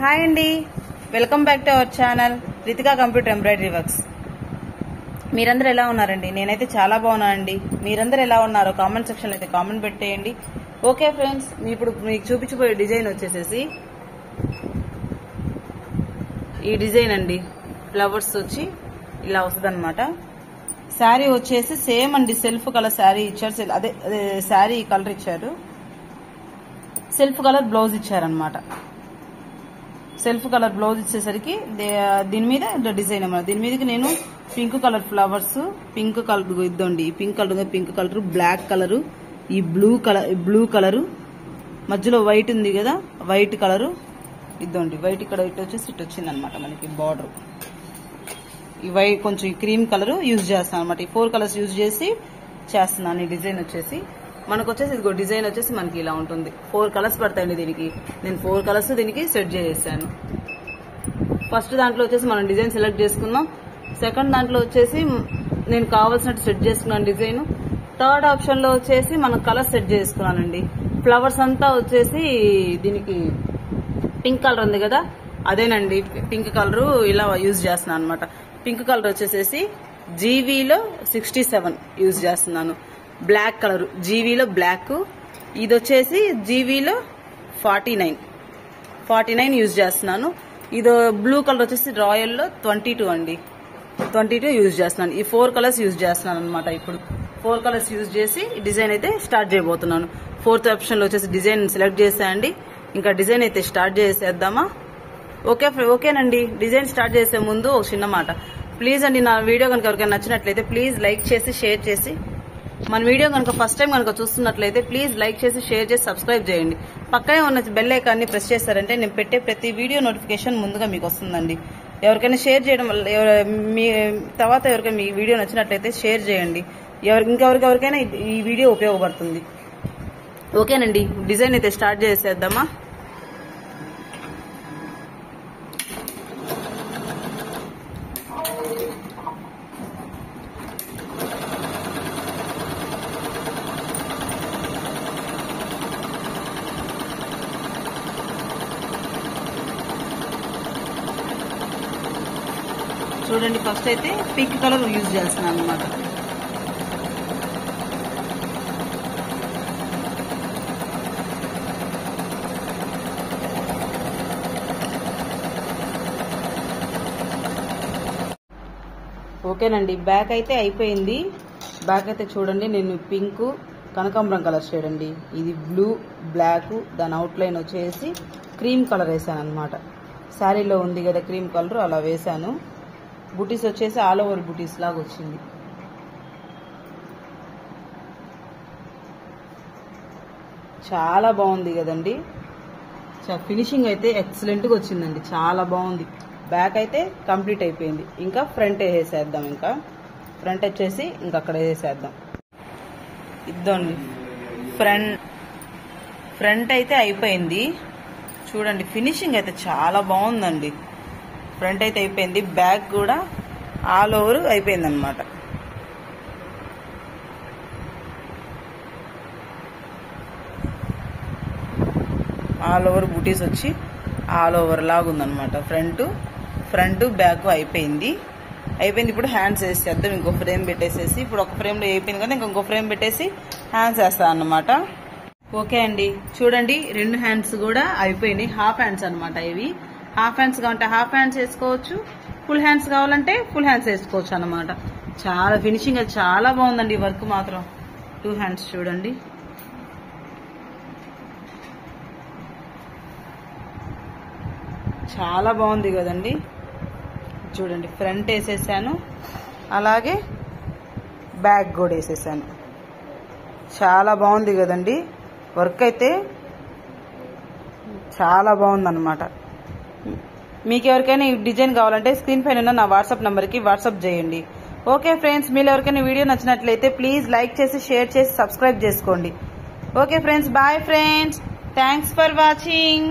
Hi అండి, welcome back to our channel Ritika computer embroidery works. మీరందరూ ఎలా ఉన్నారండి? నేనైతే చాలా బాగున్నానండి. మీరందరూ ఎలా ఉన్నారో కామెంట్ సెక్షన్లో అయితే కామెంట్ పెట్టేయండి. ఓకే ఫ్రెండ్స్, ఇప్పుడు మీకు చూపించబోయే డిజైన్ వచ్చేసేసి ఈ డిజైన్ అండి. ఫ్లవర్స్ వచ్చి ఇలా వస్తుంది అనమాట. శారీ వచ్చేసి సేమ్ అండి, సెల్ఫ్ కలర్ శారీ ఇచ్చారు. అదే శారీ కలర్ ఇచ్చారు, సెల్ఫ్ కలర్ బ్లౌజ్ ఇచ్చారనమాట. సెల్ఫ్ కలర్ బ్లౌజ్ ఇచ్చేసరికి దీని మీద డిజైన్ అన్నమాట. దీని మీదకి నేను pink colour flowers, pink colour ఇద్దండి, పింక్ కలర్, బ్లాక్ కలరు, ఈ బ్లూ కలరు, మధ్యలో వైట్ ఉంది కదా, వైట్ కలరు ఇద్దండి. వైట్ ఇక్కడ ఇటు వచ్చేసి ఇటు వచ్చింది అనమాట మనకి బార్డర్. ఈ వైట్ కొంచెం క్రీమ్ కలర్ యూజ్ చేస్తాను అనమాట. ఈ 4 కలర్స్ యూజ్ చేసి చేస్తున్నాను. ఈ డిజైన్ వచ్చేసి మనకు వచ్చేసి ఇదిగో డిజైన్ వచ్చేసి మనకి ఇలా ఉంటుంది. 4 కలర్స్ పడతాయండి దీనికి. నేను 4 కలర్స్ దీనికి సెట్ చేసేసాను. ఫస్ట్ దాంట్లో వచ్చేసి మనం డిజైన్ సెలెక్ట్ చేసుకున్నాం. సెకండ్ దాంట్లో వచ్చేసి నేను కావాల్సినట్టు సెట్ చేసుకున్నాను డిజైన్. థర్డ్ ఆప్షన్ లో వచ్చేసి మనం కలర్ సెట్ చేసుకున్నానండి. ఫ్లవర్స్ అంతా వచ్చేసి దీనికి పింక్ కలర్ ఉంది కదా, అదేనండి పింక్ కలర్ ఇలా యూజ్ చేస్తున్నాను అనమాట. పింక్ కలర్ వచ్చేసేసి జీవీలో 67 యూజ్ చేస్తున్నాను. బ్లాక్ కలర్ జీవీలో బ్లాక్, ఇది వచ్చేసి జీవీలో 49 యూజ్ చేస్తున్నాను. ఇది బ్లూ కలర్ వచ్చేసి రాయల్లో 22 అండి, 22 యూజ్ చేస్తున్నాను. ఈ 4 కలర్స్ యూజ్ చేస్తున్నాను అనమాట. ఇప్పుడు 4 కలర్స్ యూజ్ చేసి డిజైన్ అయితే స్టార్ట్ చేయబోతున్నాను. 4th ఆప్షన్ లో వచ్చేసి డిజైన్ సెలెక్ట్ చేసేయండి. ఇంకా డిజైన్ అయితే స్టార్ట్ చేసేద్దామా? ఓకేనండి. డిజైన్ స్టార్ట్ చేసే ముందు ఒక చిన్న మాట, ప్లీజ్ అండి, నా వీడియో కనుక ఎవరికైనా నచ్చినట్లయితే ప్లీజ్ లైక్ చేసి షేర్ చేసి, మన వీడియో కనుక ఫస్ట్ టైం కనుక చూస్తున్నట్లయితే ప్లీజ్ లైక్ చేసి షేర్ చేసి సబ్స్క్రైబ్ చేయండి. పక్కనే ఉన్న బెల్ ఐకాన్ని ప్రెస్ చేస్తారంటే నేను పెట్టే ప్రతి వీడియో నోటిఫికేషన్ ముందుగా మీకు వస్తుందండి. ఎవరికైనా షేర్ చేయడం వల్ల మీ తర్వాత ఎవరికైనా మీ వీడియో నచ్చినట్లయితే షేర్ చేయండి. ఇంకెవరికైనా ఈ వీడియో ఉపయోగపడుతుంది. ఓకేనండి, డిజైన్ అయితే స్టార్ట్ చేసేద్దామా? చూడండి, ఫస్ట్ అయితే పింక్ కలర్ యూజ్ చేస్తున్నాను అనమాట. ఓకేనండి, బ్యాక్ అయితే అయిపోయింది. బ్యాక్ అయితే చూడండి, నేను పింక్ కనకాంబరం కలర్ షేడ్ అండి, ఇది బ్లూ బ్లాక్, దాని అవుట్ లైన్ వచ్చేసి క్రీమ్ కలర్ వేసాను అనమాట. శారీలో ఉంది కదా క్రీమ్ కలర్, అలా వేసాను. బుటీస్ వచ్చేసి ఆల్ ఓవర్ బుటీస్ లాగా వచ్చింది. చాలా బాగుంది కదండి. ఫినిషింగ్ అయితే ఎక్సలెంట్ గా వచ్చిందండి, చాలా బాగుంది. బ్యాక్ అయితే కంప్లీట్ అయిపోయింది. ఇంకా ఫ్రంట్ వేసేద్దాం. ఇంకా ఫ్రంట్ వచ్చేసి ఇంకా అక్కడ వేసేద్దాం. ఇద్దండి, ఫ్రంట్ అయితే అయిపోయింది. చూడండి, ఫినిషింగ్ అయితే చాలా బాగుందండి. ఫ్రంట్ అయితే అయిపోయింది, బ్యాక్ కూడా ఆల్ ఓవర్ అయిపోయింది అనమాట. ఆల్ ఓవర్ బుటీస్ వచ్చి ఆల్ ఓవర్ లాగా ఉందనమాట. ఫ్రంట్ బ్యాక్ అయిపోయింది. ఇప్పుడు హ్యాండ్స్ వేసేద్దాం. ఇంకో ఫ్రేమ్ పెట్టేసేసి, ఇప్పుడు ఒక ఫ్రేమ్ లో అయిపోయింది కదా, ఇంకో ఫ్రేమ్ పెట్టేసి హ్యాండ్స్ వేస్తాను అనమాట. ఓకే అండి, చూడండి 2 హ్యాండ్స్ కూడా అయిపోయినాయి. హాఫ్ హ్యాండ్స్ అనమాట ఇవి. హాఫ్ హ్యాండ్స్ కావాలంటే హాఫ్ హ్యాండ్స్ వేసుకోవచ్చు, ఫుల్ హ్యాండ్స్ కావాలంటే ఫుల్ హ్యాండ్స్ వేసుకోవచ్చు అనమాట. చాలా ఫినిషింగ్ చాలా బాగుందండి. వర్క్ మాత్రం 2 హ్యాండ్స్ చూడండి. చాలా బాగుంది కదండి. చూడండి, ఫ్రంట్ వేసేసాను, అలాగే బ్యాక్ కూడా వేసేసాను. చాలా బాగుంది కదండి. వర్క్ అయితే చాలా బాగుందన్నమాట. మీకు ఎవరికైనా ఈ డిజైన్ కావాలంటే స్క్రీన్ పైన ఉన్న నా వాట్సాప్ నంబర్కి వాట్సాప్ చేయండి. ఓకే ఫ్రెండ్స్, మీరు ఎవరికైనా వీడియో నచ్చినట్లయితే ప్లీజ్ లైక్ చేసి షేర్ చేసి సబ్స్క్రైబ్ చేసుకోండి. Okay friends, bye friends, thanks for watching.